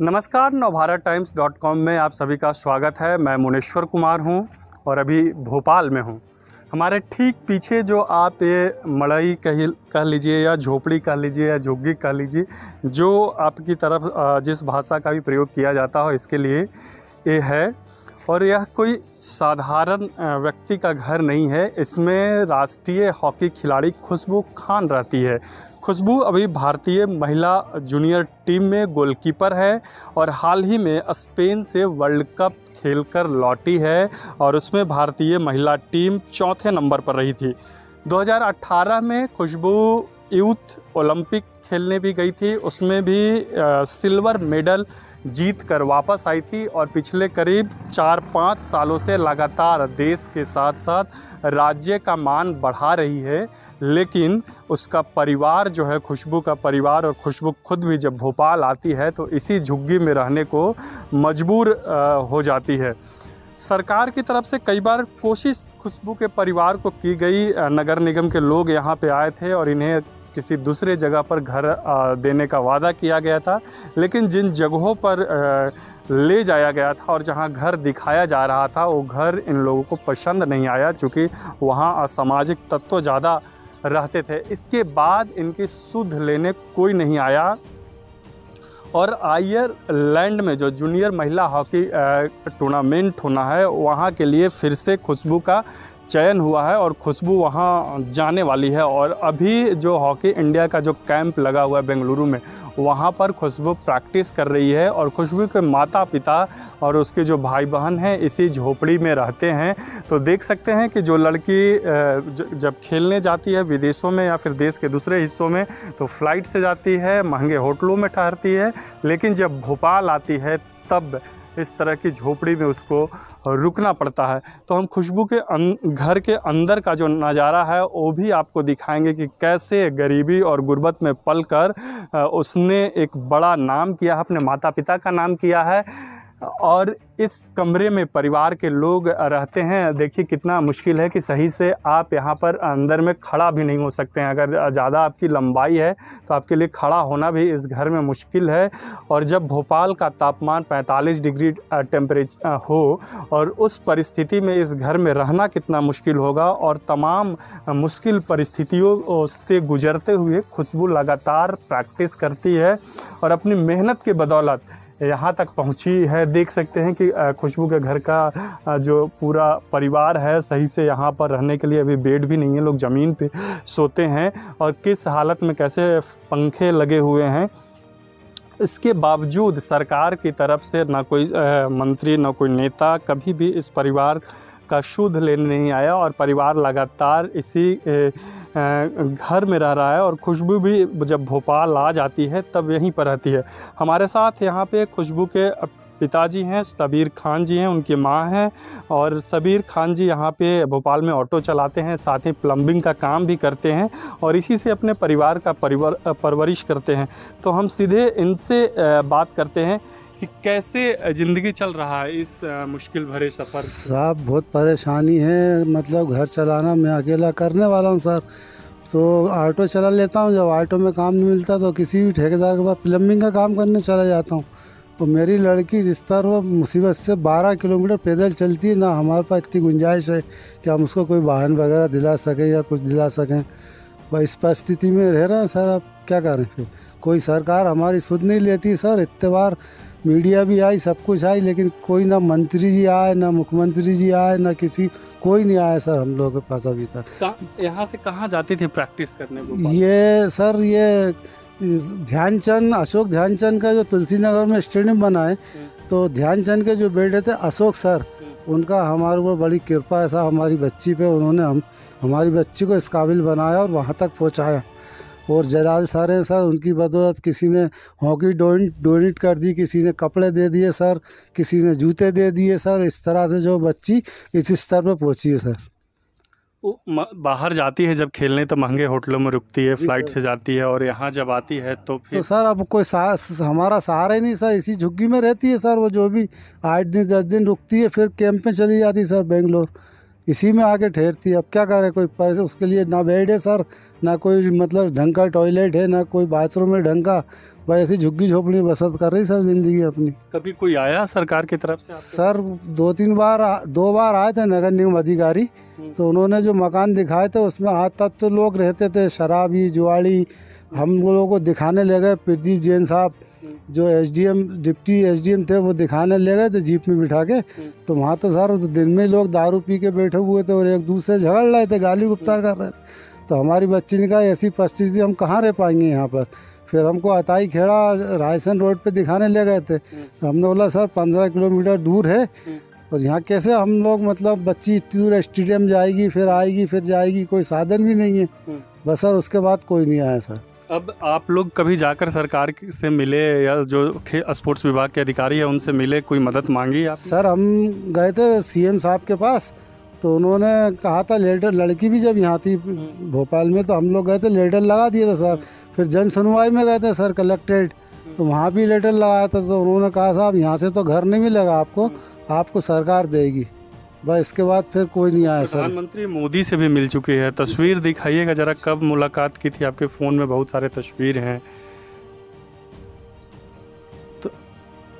नमस्कार, नवभारत में आप सभी का स्वागत है। मैं मुनेश्वर कुमार हूं और अभी भोपाल में हूं। हमारे ठीक पीछे जो आप ये मड़ई कह लीजिए या झोपड़ी कह लीजिए या झुग्गी कह लीजिए, जो आपकी तरफ जिस भाषा का भी प्रयोग किया जाता हो इसके लिए ये है। और यह कोई साधारण व्यक्ति का घर नहीं है। इसमें राष्ट्रीय हॉकी खिलाड़ी खुशबू खान रहती है। खुशबू अभी भारतीय महिला जूनियर टीम में गोलकीपर है और हाल ही में स्पेन से वर्ल्ड कप खेलकर लौटी है और उसमें भारतीय महिला टीम चौथे नंबर पर रही थी। 2018 में खुशबू यूथ ओलंपिक खेलने भी गई थी, उसमें भी सिल्वर मेडल जीत कर वापस आई थी और पिछले करीब 4-5 सालों से लगातार देश के साथ साथ राज्य का मान बढ़ा रही है। लेकिन उसका परिवार जो है, खुशबू का परिवार और खुशबू खुद भी जब भोपाल आती है तो इसी झुग्गी में रहने को मजबूर हो जाती है। सरकार की तरफ से कई बार कोशिश खुशबू के परिवार को की गई। नगर निगम के लोग यहाँ पे आए थे और इन्हें किसी दूसरे जगह पर घर देने का वादा किया गया था, लेकिन जिन जगहों पर ले जाया गया था और जहां घर दिखाया जा रहा था वो घर इन लोगों को पसंद नहीं आया, क्योंकि वहां असामाजिक तत्व ज़्यादा रहते थे। इसके बाद इनकी सुध लेने कोई नहीं आया और आयरलैंड में जो जूनियर महिला हॉकी टूर्नामेंट होना है वहाँ के लिए फिर से खुशबू का चयन हुआ है और खुशबू वहाँ जाने वाली है। और अभी जो हॉकी इंडिया का जो कैंप लगा हुआ है बेंगलुरु में, वहाँ पर खुशबू प्रैक्टिस कर रही है और खुशबू के माता पिता और उसके जो भाई बहन हैं इसी झोपड़ी में रहते हैं। तो देख सकते हैं कि जो लड़की जब खेलने जाती है विदेशों में या फिर देश के दूसरे हिस्सों में तो फ़्लाइट से जाती है, महंगे होटलों में ठहरती है, लेकिन जब भोपाल आती है तब इस तरह की झोपड़ी में उसको रुकना पड़ता है। तो हम खुशबू के घर के अंदर का जो नज़ारा है वो भी आपको दिखाएंगे कि कैसे गरीबी और गुर्बत में पलकर उसने एक बड़ा नाम किया है, अपने माता पिता का नाम किया है। और इस कमरे में परिवार के लोग रहते हैं। देखिए कितना मुश्किल है कि सही से आप यहाँ पर अंदर में खड़ा भी नहीं हो सकते हैं। अगर ज़्यादा आपकी लंबाई है तो आपके लिए खड़ा होना भी इस घर में मुश्किल है। और जब भोपाल का तापमान 45 डिग्री टेम्परेचर हो और उस परिस्थिति में इस घर में रहना कितना मुश्किल होगा, और तमाम मुश्किल परिस्थितियों से गुजरते हुए खुशबू लगातार प्रैक्टिस करती है और अपनी मेहनत के बदौलत यहाँ तक पहुँची है। देख सकते हैं कि खुशबू के घर का जो पूरा परिवार है, सही से यहाँ पर रहने के लिए अभी बेड भी नहीं है, लोग ज़मीन पे सोते हैं और किस हालत में कैसे पंखे लगे हुए हैं। इसके बावजूद सरकार की तरफ से ना कोई मंत्री ना कोई नेता कभी भी इस परिवार का शुद्ध लेने नहीं आया और परिवार लगातार इसी घर में रह रहा है। और खुशबू भी जब भोपाल आ जाती है तब यहीं पर रहती है। हमारे साथ यहाँ पे खुशबू के पिताजी हैं, सबीर खान जी हैं, उनकी माँ हैं, और सबीर खान जी यहाँ पे भोपाल में ऑटो चलाते हैं, साथ ही प्लम्बिंग का काम भी करते हैं और इसी से अपने परिवार का परवरिश करते हैं। तो हम सीधे इनसे बात करते हैं कि कैसे ज़िंदगी चल रहा है इस मुश्किल भरे सफ़र। साहब बहुत परेशानी है, मतलब घर चलाना मैं अकेला करने वाला हूँ सर। तो ऑटो चला लेता हूँ, जब ऑटो में काम नहीं मिलता तो किसी भी ठेकेदार के पास प्लम्बिंग का काम करने चला जाता हूँ। तो मेरी लड़की जिस तरह मुसीबत से 12 किलोमीटर पैदल चलती है, ना हमारे पास इतनी गुंजाइश है कि हम उसको कोई वाहन वगैरह दिला सकें या कुछ दिला सकें। बस इस परिस्थिति में रह रहे हैं सर। अब क्या करें, फिर कोई सरकार हमारी सुध नहीं लेती सर। इतने बार मीडिया भी आई, सब कुछ आई, लेकिन कोई ना मंत्री जी आए, ना मुख्यमंत्री जी आए, ना कोई नहीं आया सर हम लोगों के पास अभी तक। यहाँ से कहाँ जाती थी प्रैक्टिस करने को? ये सर ये ध्यानचंद, अशोक ध्यानचंद का जो तुलसी नगर में स्टेडियम बना है, तो ध्यानचंद के जो बेटे थे अशोक सर, उनका हमारे ऊपर बड़ी कृपा है सर हमारी बच्ची पे। उन्होंने हमारी बच्ची को इस काबिल बनाया और वहाँ तक पहुँचाया। और जलाल सर हैं सर, उनकी बदौलत किसी ने हॉकी डोनेट कर दी, किसी ने कपड़े दे दिए सर, किसी ने जूते दे दिए सर। इस तरह से जो बच्ची इस स्तर पर पहुंची है सर। वो बाहर जाती है जब खेलने तो महंगे होटलों में रुकती है, फ्लाइट से जाती है, और यहाँ जब आती है तो फिर तो सर अब कोई हमारा सहारा ही नहीं सर। इसी झुग्गी में रहती है सर। वो जो भी 8 दिन 10 दिन रुकती है फिर कैंप में चली जाती है सर बेंगलोर। इसी में आके ठहरती है। अब क्या करे, कोई पैसे उसके लिए ना बेड है सर, ना कोई मतलब ढंग का टॉयलेट है, ना कोई बाथरूम है ढंग का। भाई ऐसी झुग्गी झोपड़ी बसर कर रही सर ज़िंदगी अपनी। कभी कोई आया सरकार की तरफ से आपके? सर 2 बार आए थे नगर निगम अधिकारी, तो उन्होंने जो मकान दिखाए थे उसमें आज तक तो लोग रहते थे, शराबी जुआड़ी। हम लोगों को दिखाने ले गए, प्रदीप जैन साहब जो एसडीएम डिप्टी एसडीएम थे, वो दिखाने ले गए थे जीप में बिठा के। तो वहाँ तो सर दिन में लोग दारू पी के बैठे हुए थे और एक दूसरे से झगड़ रहे थे, गाली गुप्तार कर रहे थे। तो हमारी बच्ची ने कहा ऐसी परिस्थिति हम कहाँ रह पाएंगे यहाँ पर। फिर हमको अताई खेड़ा रायसन रोड पे दिखाने ले गए थे। तो हमने बोला सर 15 किलोमीटर दूर है और यहाँ कैसे हम लोग मतलब बच्ची इतनी दूर स्टेडियम जाएगी, फिर आएगी, फिर जाएगी, कोई साधन भी नहीं है। बस सर उसके बाद कोई नहीं आया सर। अब आप लोग कभी जाकर सरकार से मिले या जो स्पोर्ट्स विभाग के अधिकारी है उनसे मिले, कोई मदद मांगी आप? सर हम गए थे सीएम साहब के पास, तो उन्होंने कहा था लेटर, लड़की भी जब यहाँ थी भोपाल में, तो हम लोग गए थे, लेटर लगा दिए थे सर। फिर जन सुनवाई में गए थे सर कलेक्ट्रेट, तो वहाँ भी लेटर लगाया था। तो उन्होंने कहा साहब यहाँ से तो घर नहीं मिलेगा आपको, आपको सरकार देगी। बस इसके बाद फिर कोई नहीं आया सर। प्रधानमंत्री मोदी से भी मिल चुके हैं, तस्वीर दिखाइएगा जरा, कब मुलाकात की थी? आपके फ़ोन में बहुत सारे तस्वीर हैं।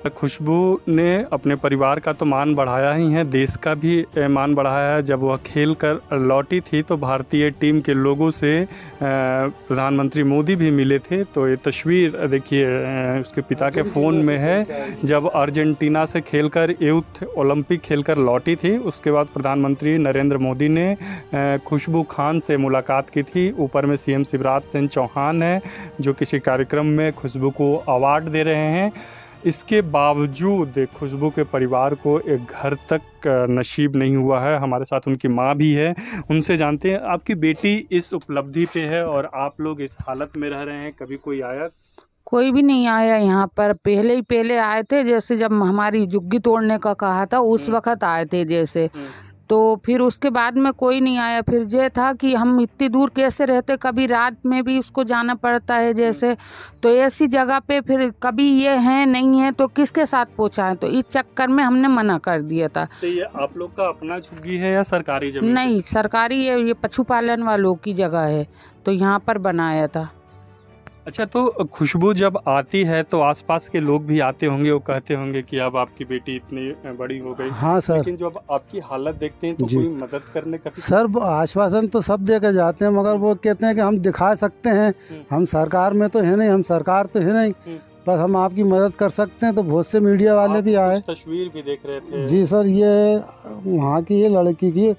तो खुशबू ने अपने परिवार का तो मान बढ़ाया ही है, देश का भी मान बढ़ाया है। जब वह खेल कर लौटी थी तो भारतीय टीम के लोगों से प्रधानमंत्री मोदी भी मिले थे। तो ये तस्वीर देखिए उसके पिता के फ़ोन में है, जब अर्जेंटीना से खेलकर यूथ ओलंपिक खेलकर लौटी थी। उसके बाद प्रधानमंत्री नरेंद्र मोदी ने खुशबू खान से मुलाकात की थी। ऊपर में सीएम शिवराज सिंह चौहान है जो किसी कार्यक्रम में खुशबू को अवार्ड दे रहे हैं। इसके बावजूद खुशबू के परिवार को एक घर तक नसीब नहीं हुआ है। हमारे साथ उनकी माँ भी है, उनसे जानते हैं। आपकी बेटी इस उपलब्धि पे है और आप लोग इस हालत में रह रहे हैं, कभी कोई आया? कोई भी नहीं आया यहाँ पर। पहले आए थे, जैसे जब हमारी झुग्गी तोड़ने का कहा था उस वक्त आए थे जैसे, तो फिर उसके बाद में कोई नहीं आया। फिर ये था कि हम इतनी दूर कैसे रहते, कभी रात में भी उसको जाना पड़ता है जैसे, तो ऐसी जगह पे फिर कभी ये है नहीं है तो किसके साथ पहुँचाएं, तो इस चक्कर में हमने मना कर दिया था। तो ये आप लोग का अपना झुग्गी है या सरकारी जमीन? नहीं, सरकारी है, ये पशुपालन वालों की जगह है, तो यहाँ पर बनाया था। अच्छा, तो खुशबू जब आती है तो आसपास के लोग भी आते होंगे, वो कहते होंगे कि अब आपकी बेटी इतनी बड़ी हो गई। हाँ सर। लेकिन जब आपकी हालत देखते हैं तो कोई मदद करने का? सर आश्वासन तो सब दे के जाते हैं, मगर वो कहते हैं कि हम दिखा सकते हैं, हम सरकार में तो है नहीं, हम सरकार तो है नहीं, बस हम आपकी मदद कर सकते हैं। तो बहुत से मीडिया वाले भी आए। तस्वीर भी देख रहे थे? जी सर, ये वहाँ की ये लड़की की,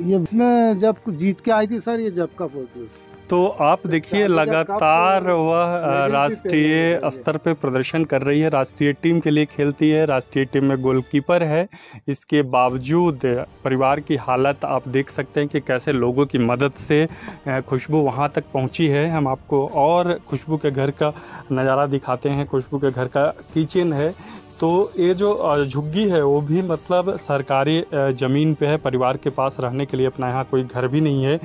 ये इसमें जब जीत के आई थी सर, ये जब का फोटो। तो आप देखिए लगातार वह राष्ट्रीय स्तर पे प्रदर्शन कर रही है, राष्ट्रीय टीम के लिए खेलती है, राष्ट्रीय टीम में गोलकीपर है। इसके बावजूद परिवार की हालत आप देख सकते हैं कि कैसे लोगों की मदद से खुशबू वहां तक पहुंची है। हम आपको और खुशबू के घर का नज़ारा दिखाते हैं। खुशबू के घर का किचन है। तो ये जो झुग्गी है वो भी मतलब सरकारी ज़मीन पे है, परिवार के पास रहने के लिए अपना यहाँ कोई घर भी नहीं है।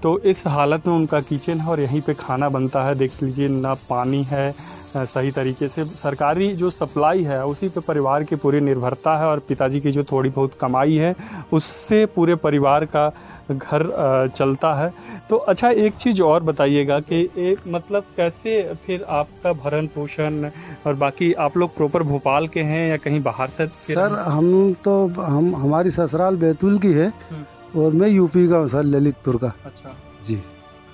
तो इस हालत में उनका किचन है और यहीं पे खाना बनता है। देख लीजिए, ना पानी है सही तरीके से, सरकारी जो सप्लाई है उसी पे परिवार की पूरी निर्भरता है। और पिताजी की जो थोड़ी बहुत कमाई है उससे पूरे परिवार का घर चलता है। तो अच्छा, एक चीज़ और बताइएगा कि मतलब कैसे फिर आपका भरण पोषण और बाकी, आप लोग प्रॉपर भोपाल के हैं या कहीं बाहर से? सर हम हमारी ससुराल बैतूल की है और मैं यूपी का हूँ सर, ललितपुर का। अच्छा जी।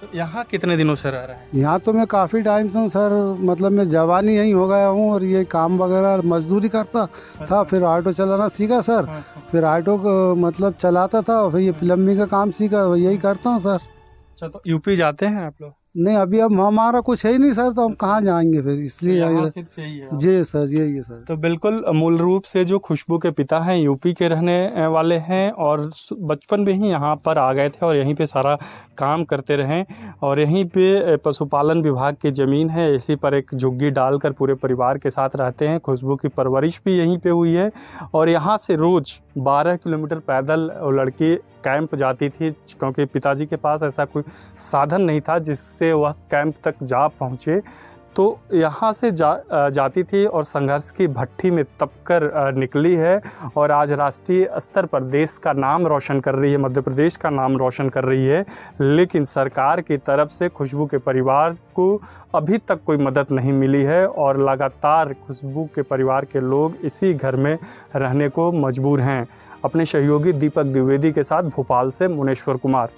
तो यहाँ कितने दिनों से रह रहे हैं? यहाँ तो मैं काफ़ी टाइम से हूँ सर, मतलब मैं जवानी यहीं हो गया हूँ और ये काम वगैरह मजदूरी करता था, फिर ऑटो चलाना सीखा सर, फिर ऑटो को मतलब चलाता था, फिर ये प्लम्बिंग का काम सीखा, यही करता हूँ सर। अच्छा, तो यूपी जाते हैं आप लोग? नहीं, अभी अब हमारा कुछ है ही नहीं सर, तो हम कहाँ जाएंगे फिर, इसलिए जी सर, यही है सर। तो बिल्कुल मूल रूप से जो खुशबू के पिता हैं यूपी के रहने वाले हैं और बचपन में ही यहाँ पर आ गए थे और यहीं पे सारा काम करते रहे और यहीं पे पशुपालन विभाग की ज़मीन है, इसी पर एक झुग्गी डालकर पूरे परिवार के साथ रहते हैं। खुशबू की परवरिश भी यहीं पे हुई है और यहाँ से रोज़ 12 किलोमीटर पैदल वो लड़की कैंप जाती थी, क्योंकि पिताजी के पास ऐसा कोई साधन नहीं था जिससे वह कैंप तक जा पहुँचे। तो यहाँ से जाती थी और संघर्ष की भट्ठी में तपकर निकली है और आज राष्ट्रीय स्तर पर देश का नाम रोशन कर रही है, मध्य प्रदेश का नाम रोशन कर रही है। लेकिन सरकार की तरफ से खुशबू के परिवार को अभी तक कोई मदद नहीं मिली है और लगातार खुशबू के परिवार के लोग इसी घर में रहने को मजबूर हैं। अपने सहयोगी दीपक द्विवेदी के साथ भोपाल से मुनेश्वर कुमार।